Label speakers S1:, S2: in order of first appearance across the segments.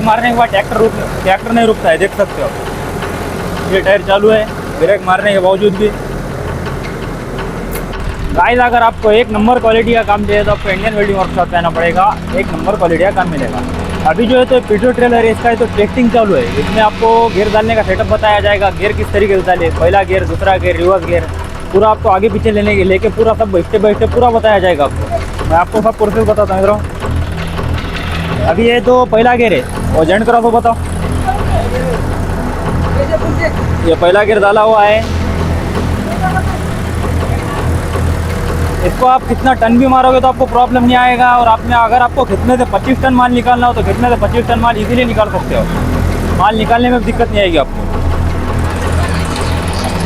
S1: मारने के बाद ट्रैक्टर नहीं रुकता है, देख सकते हो। ये टायर चालू है ब्रेक मारने के बावजूद भी। गाइस अगर आपको एक नंबर क्वालिटी का काम चाहिए तो आपको इंडियन वेल्डिंग वर्कशॉप पे आना पड़ेगा, एक नंबर क्वालिटी का काम मिलेगा। अभी जो है तो पीटो ट्रेलर है, इसका है तो टेस्टिंग चालू है। इसमें आपको गियर डालने का सेटअप बताया जाएगा, गियर किस तरीके से डाले, पहला गियर, दूसरा गियर, रिवर्स गियर, पूरा आपको आगे पीछे लेके पूरा सब स्टेप बाय स्टेप पूरा बताया जाएगा आपको। मैं आपको सब प्रोसेस बताता हूँ मित्रों। अभी ये तो पहला गियर है और जॉइंट करा तो बताओ। ये पहला गियर डाला हुआ है। इसको आप कितना टन भी मारोगे तो आपको प्रॉब्लम नहीं आएगा। और अगर आपको कितने से 25 टन माल निकालना हो तो कितने से 25 टन माल इजीली निकाल सकते हो। माल निकालने में दिक्कत नहीं आएगी आपको।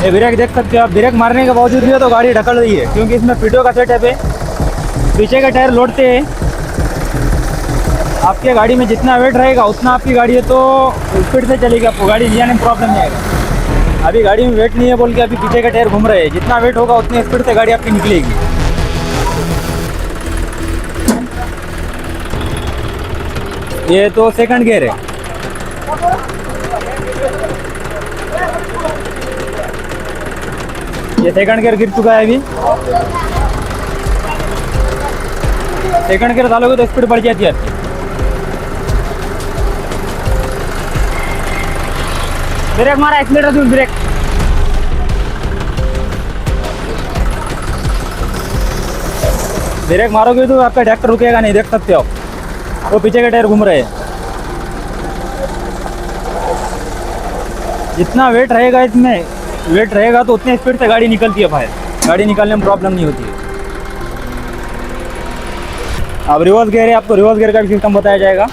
S1: ये ब्रेक देख सकते हो आप, ब्रेक मारने के बावजूद भी तो गाड़ी ढकल रही है, क्योंकि इसमें पीटो का सेटअप है। पीछे का टायर लोडते हैं, आपके गाड़ी में जितना वेट रहेगा उतना आपकी गाड़ी है तो स्पीड से चलेगी, आपको गाड़ी ले जाने में प्रॉब्लम नहीं आएगा। अभी गाड़ी में वेट नहीं है बोल के अभी पीछे का टायर घूम रहे हैं, जितना वेट होगा उतनी स्पीड से गाड़ी आपकी निकलेगी। ये तो सेकंड गियर है। ये सेकंड गियर गिर चुका है। अभी सेकंड गियर डालोगे तो स्पीड बढ़ जाती है आपकी। ब्रेक मारा, एक्सीलरेटर दूर, ब्रेक। ब्रेक मारोगे तो आपका ट्रैक्टर रुकेगा नहीं, देख सकते हो वो पीछे के टायर घूम रहे हैं। जितना वेट रहेगा इसमें, वेट रहेगा तो उतनी स्पीड से गाड़ी निकलती है बाहर, गाड़ी निकालने में प्रॉब्लम नहीं होती है। अब रिवर्स गियर है, आपको रिवर्स गियर का भी सिस्टम बताया जाएगा।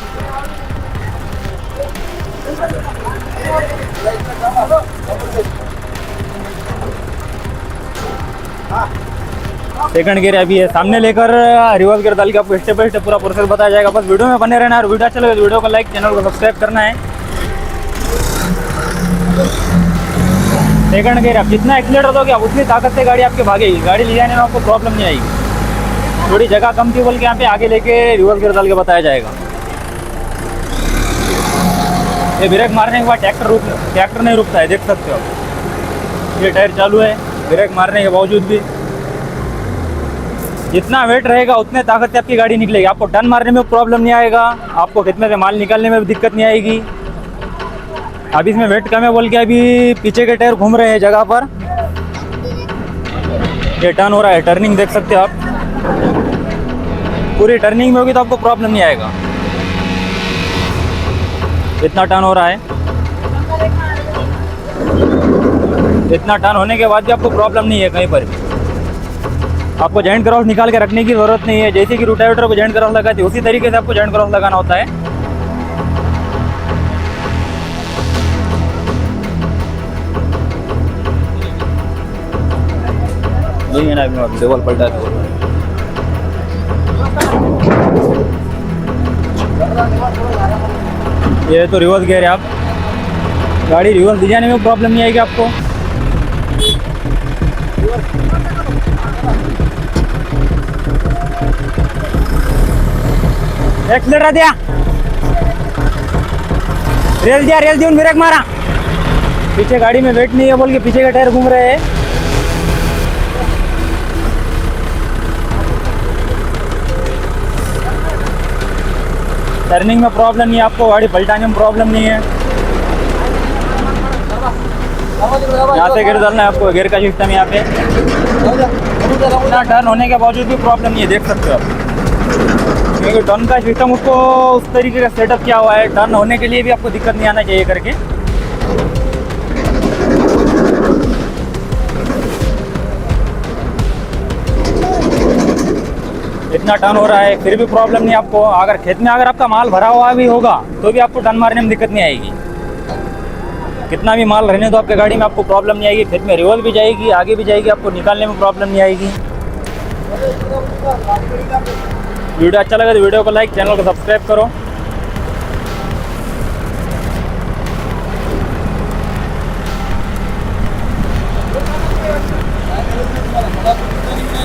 S1: सेकंड गियर अभी है, सामने लेकर रिवर्स गियर डाल के आपको स्टेप बाय स्टेप पूरा प्रोसेस बताया जाएगा। बस वीडियो में बने रहना है और वीडियो अच्छा लगे तो वीडियो को लाइक, चैनल को सब्सक्राइब करना है। सेकंड गियर आप जितना एक्सीलरेटर दोगे आप उतनी ताकत से गाड़ी आपके भागेगी, गाड़ी ले जाने में आपको प्रॉब्लम नहीं आएगी। थोड़ी जगह कम थी बोल के यहाँ पे आगे लेके रिवर्स गियर डाल के बताया जाएगा। ये ब्रेक मारने के बाद ट्रैक्टर नहीं रुकता है, देख सकते हो। ये टायर चालू है ब्रेक मारने के बावजूद भी। जितना वेट रहेगा उतने ताकत से आपकी गाड़ी निकलेगी, आपको टर्न मारने में प्रॉब्लम नहीं आएगा, आपको कितने से माल निकालने में भी दिक्कत नहीं आएगी। अभी इसमें वेट कम है बोल के अभी पीछे के टायर घूम रहे हैं जगह पर। ये टर्न हो रहा है, टर्निंग देख सकते हो आप। पूरी टर्निंग में होगी तो आपको प्रॉब्लम नहीं आएगा। इतना टर्न हो रहा है, इतना टर्न होने के बाद भी आपको प्रॉब्लम नहीं है कहीं पर भी। आपको जॉइंट क्रॉस निकाल के रखने की ज़रूरत नहीं है। जैसे कि रोटावेटर को जॉइंट क्रॉस लगाते हैं उसी तरीके से आपको जॉइंट क्रॉस लगाना होता है। नहीं है ना, अभी डबल पलटा है। ये तो रिवर्स गियर है, आप गाड़ी रिवर्स ले जाने में प्रॉब्लम नहीं आएगी आपको। एक्सीलरेटर दिया, रेल दिया, ब्रेक मारा। पीछे गाड़ी में वेट नहीं है बोल के पीछे के टायर घूम रहे हैं। टर्निंग में प्रॉब्लम नहीं है आपको, गाड़ी पलटाने में प्रॉब्लम नहीं है। यहाँ से गियर डालना है आपको, गियर का सिस्टम यहाँ पे। इतना टर्न होने के बावजूद भी प्रॉब्लम नहीं है, देख सकते हो आप। क्योंकि टर्न का सिस्टम उसको उस तरीके का सेटअप किया हुआ है, टर्न होने के लिए भी आपको दिक्कत नहीं आना चाहिए करके। इतना टर्न हो रहा है फिर भी प्रॉब्लम नहीं आपको। अगर खेत में अगर आपका माल भरा हुआ भी होगा तो भी आपको टर्न मारने में दिक्कत नहीं आएगी। कितना भी माल रहने दो आपके गाड़ी में, आपको प्रॉब्लम नहीं आएगी। खेत में रिवर्स भी जाएगी, आगे भी जाएगी, आपको निकालने में प्रॉब्लम नहीं आएगी। वीडियो अच्छा लगा तो वीडियो को लाइक, चैनल को सब्सक्राइब करो।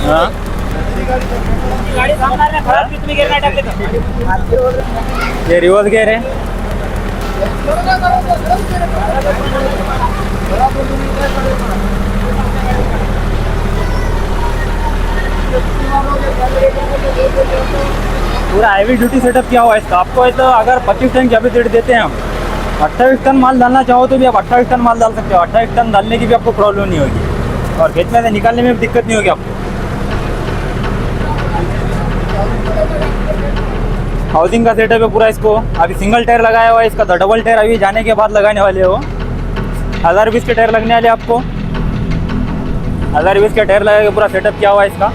S1: हाँ ये रिवर्स गियर है। पूरा हैवी ड्यूटी सेटअप किया हुआ है इसका। आपको ये तो अगर 25 टन कैपेसिटी देते हैं हम, 28 टन माल डालना चाहो तो भी आप 28 टन माल डाल सकते हो। 28 टन डालने की भी आपको प्रॉब्लम नहीं होगी और खेत में से निकालने में भी दिक्कत नहीं होगी आपको। हाउसिंग का सेटअप है पूरा। इसको अभी सिंगल टायर लगाया हुआ है इसका, तो डबल टायर अभी जाने के बाद लगाने वाले हो। 1020 के टायर लगने वाले आपको। 1020 के टायर लगा के पूरा सेटअप किया हुआ है इसका।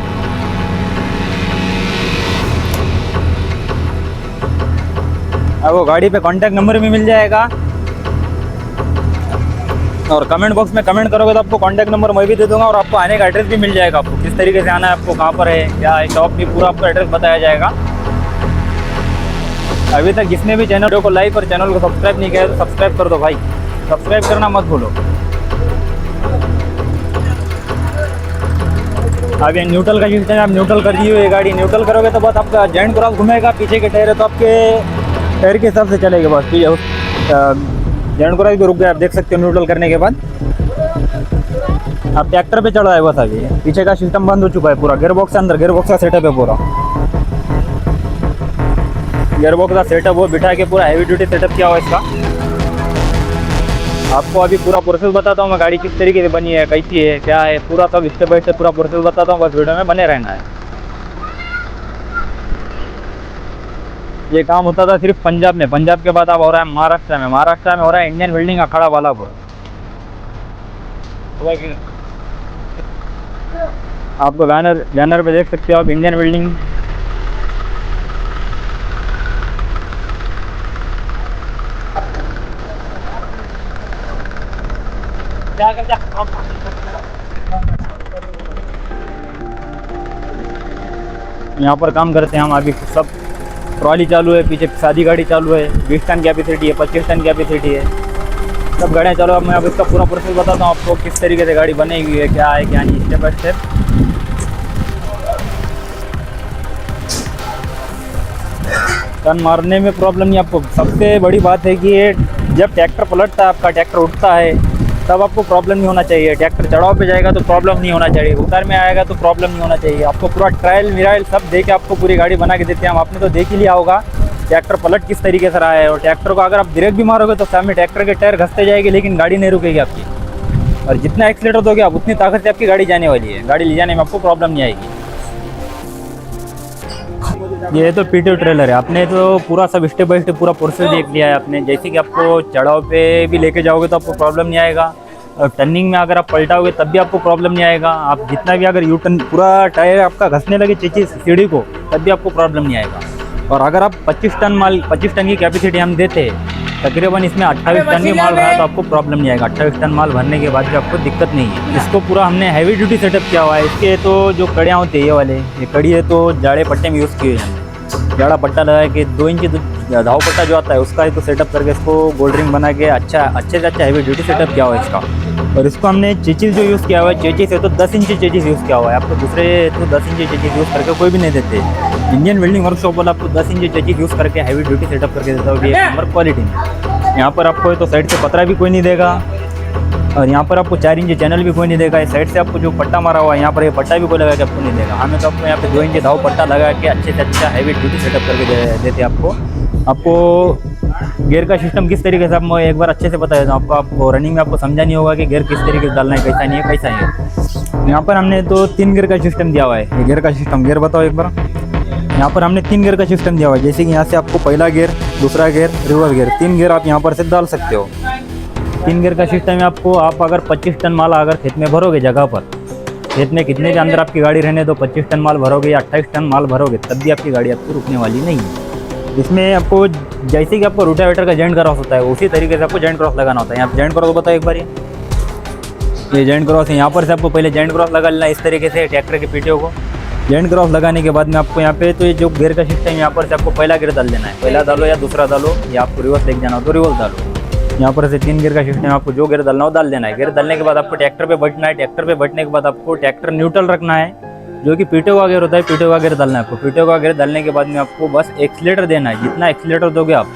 S1: आपको गाड़ी पे कांटेक्ट नंबर भी मिल जाएगा और कमेंट बॉक्स में कमेंट करोगे तो आपको कांटेक्ट नंबर मैं भी दे दूंगा और आपको आने का एड्रेस भी मिल जाएगा। आपको किस तरीके से आना है, आपको कहाँ पर है, क्या है शॉप, भी पूरा आपको एड्रेस बताया जाएगा। अभी तक जिसने भी चैनल को लाइक और चैनल को सब्सक्राइब नहीं किया तो सब्सक्राइब कर दो भाई, सब्सक्राइब करना मत भूलो। अभी न्यूट्रल का सिस्टम है, आप न्यूट्रल कर दिए हुए गाड़ी न्यूट्रल करोगे तो बस आपका जॉइंट क्रॉस घूमेगा। पीछे के टायर है तो आपके टायर के हिसाब से चलेगा बस। जॉइंट क्रॉस भी रुक गया, आप देख सकते हो न्यूट्रल करने के बाद। आप ट्रैक्टर पे चढ़ा है बस। अभी पीछे का सिस्टम बंद हो चुका है पूरा। गियरबॉक्स के अंदर गियरबॉक्स का सेटअप है पूरा। गियरबॉक्स का सेटअप वो बिठा के पूरा हैवी ड्यूटी सेटअप किया हुआ इसका। आपको अभी पूरा प्रोसेस बताता हूँ मैं, गाड़ी किस तरीके से बनी है, कैसी है, क्या है, पूरा सब स्टेप बाय स्टेप पूरा प्रोसेस बताता हूँ। बस वीडियो में बने रहना है। ये काम होता था सिर्फ पंजाब में, पंजाब के बाद अब हो रहा है महाराष्ट्र में। महाराष्ट्र में हो रहा है इंडियन वेल्डिंग अखाड़ा वालापुर। आपको बैनर पे देख सकते हो आप, इंडियन वेल्डिंग। यहाँ पर काम करते हैं हम। अभी सब ट्रॉली चालू है, पीछे शादी गाड़ी चालू है। 20 टन कैपेसिटी है, 25 टन कैपेसिटी है, सब गाड़ियाँ चालू है। मैं अब इसका पूरा प्रोसेस बताता हूँ आपको, किस तरीके से गाड़ी बनेगी है, क्या है क्या नहीं, स्टेप बाय स्टेप। टर्न मारने में प्रॉब्लम नहीं आपको। सबसे बड़ी बात है कि ये जब ट्रैक्टर पलटता है, आपका ट्रैक्टर उठता है, तब आपको प्रॉब्लम नहीं होना चाहिए। ट्रैक्टर चढ़ाव पे जाएगा तो प्रॉब्लम नहीं होना चाहिए, उतार में आएगा तो प्रॉब्लम नहीं होना चाहिए। आपको पूरा ट्रायल मिरायल सब दे के आपको पूरी गाड़ी बना के देते हैं हम। आपने तो देख ही लिया होगा ट्रैक्टर पलट किस तरीके से रहा है। और ट्रैक्टर को अगर आप ब्रेक भी मारोगे तो सामने ट्रैक्टर के टायर घसते जाएगी, लेकिन गाड़ी नहीं रुकेगी आपकी। और जितना एक्सीलेटर दोगे आप, उतनी ताकत से आपकी गाड़ी जाने वाली है। गाड़ी ले जाने में आपको प्रॉब्लम नहीं आएगी। ये तो पीटीओ ट्रेलर है। आपने तो पूरा सब स्टेप बाय स्टेप पूरा प्रोसेस देख लिया है आपने। जैसे कि आपको चढ़ाव पे भी लेके जाओगे तो आपको प्रॉब्लम नहीं आएगा, और टर्निंग में अगर आप पलटाओगे तब भी आपको प्रॉब्लम नहीं आएगा। आप जितना भी अगर यू टर्न पूरा टायर आपका घसने लगे चीज़ सीढ़ी को, तब भी आपको प्रॉब्लम नहीं आएगा। और अगर आप 25 टन की कैपेसिटी हम देते हैं, तकरीबन इसमें 28 टन की माल रहा है तो आपको प्रॉब्लम नहीं आएगा। 28 टन माल भरने के बाद भी आपको दिक्कत नहीं है। इसको पूरा हमने हैवी ड्यूटी सेटअप किया हुआ है। इसके तो जो कड़ियाँ होती है, ये वाले ये कड़ी है तो जाड़े पट्टे में यूज़ किए हैं। जाड़ा पट्टा लगा के 2 इंच धाव पट्टा जो आता है उसका ही तो सेटअप करके इसको गोल्ड रिंग बना के अच्छे से अच्छा हैवी ड्यूटी सेटअप किया हुआ है इसका। और इसको हमने चेचिस जो यूज़ किया हुआ है, चेचिस है तो 10 इंच चेचिस यूज़ किया हुआ है। आपको दूसरे तो 10 इंच चेचिस यूज़ करके कोई भी नहीं देते। इंडियन वेल्डिंग वर्कशॉप वाला आपको 10 इंच चेचिस यूज़ करके हैवी ड्यूटी सेटअप करके देता होगी एक नंबर क्वालिटी में। यहाँ पर आपको तो साइड से पतरा भी कोई नहीं देगा, और यहाँ पर आपको 4 इंच चैनल भी कोई नहीं देगा। इस साइड से आपको जो पट्टा मारा हुआ है यहाँ पर, ये पट्टा भी कोई लगा के आपको नहीं देगा। हमें तो आपको यहाँ पे 2 इंच धाव पट्टा लगा के अच्छे से अच्छा हैवी ड्यूटी सेटअप करके देते आपको। गियर का सिस्टम किस तरीके से, आप मैं एक बार अच्छे से बता देता हूँ आपको रनिंग में आपको समझा नहीं होगा कि गियर किस तरीके से डालना है, कैसा नहीं है, कैसा है। यहाँ पर हमने तो 3 गियर का सिस्टम दिया हुआ है। ये गियर का सिस्टम, गियर बताओ एक बार। यहाँ पर हमने 3 गियर का सिस्टम दिया हुआ है। जैसे कि यहाँ से आपको पहला गियर, दूसरा गियर, रिवर्स गियर, 3 गियर आप यहाँ पर से डाल सकते हो। 3 गियर का सिस्टम है आपको। आप अगर 25 टन माल अगर खेत में भरोगे, जगह पर खेत में कितने के अंदर आपकी गाड़ी रहने दो, 25 टन माल भरोगे या 28 टन माल भरोगे, तब भी आपकी गाड़ी आपको रुकने वाली नहीं है। इसमें आपको जैसे कि आपको रोटावेटर का जॉइंट क्रॉस होता है, उसी तरीके से आपको जॉइंट क्रॉस लगाना होता है। यहाँ जॉइंट क्रॉस बताओ एक बार। ये जॉइंट क्रॉस है। यहाँ पर से आपको पहले जॉइंट क्रॉस लगा लेना इस तरीके से ट्रैक्टर के पीटीओ को। जॉइंट क्रॉस लगाने के बाद में आपको यहाँ पे तो ये जो गियर का सिस्टम है, यहाँ पर से आपको पहला गियर डाल देना है। पहला डालो या दूसरा डालो, या आपको रिवर्स लेके जाना हो तो रिवर्स डालो। यहाँ पर से 3 गियर का सिस्टम, आपको जो गियर डालना हो डाल देना है। गियर डालने के बाद आपको ट्रैक्टर पे बैठना है। ट्रैक्टर पे बैठने के बाद आपको ट्रैक्टर न्यूट्रल रखना है, जो कि पीटीओ का गियर होता है। पीटीओ का गियर डालना है आपको। पीटीओ का गियर डालने के बाद में आपको बस एक्सीलेटर देना है। जितना एक्सीलेटर दोगे आप,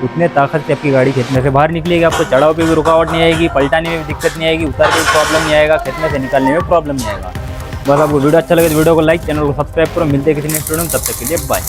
S1: उतने ताकत से आपकी गाड़ी खेत में से बाहर निकलेगी। आपको चढ़ाव पे भी रुकावट नहीं आएगी, पलटाने में भी दिक्कत नहीं आएगी, उतार के भी प्रॉब्लम नहीं आएगा, खेत में से निकालने में प्रॉब्लम नहीं आएगा। बस आपको वीडियो अच्छा लगे तो वीडियो को लाइक, चैनल को सब्सक्राइब करो। मिलते हैं किसी नेक्स्ट वीडियो में, तब तक के लिए बाय।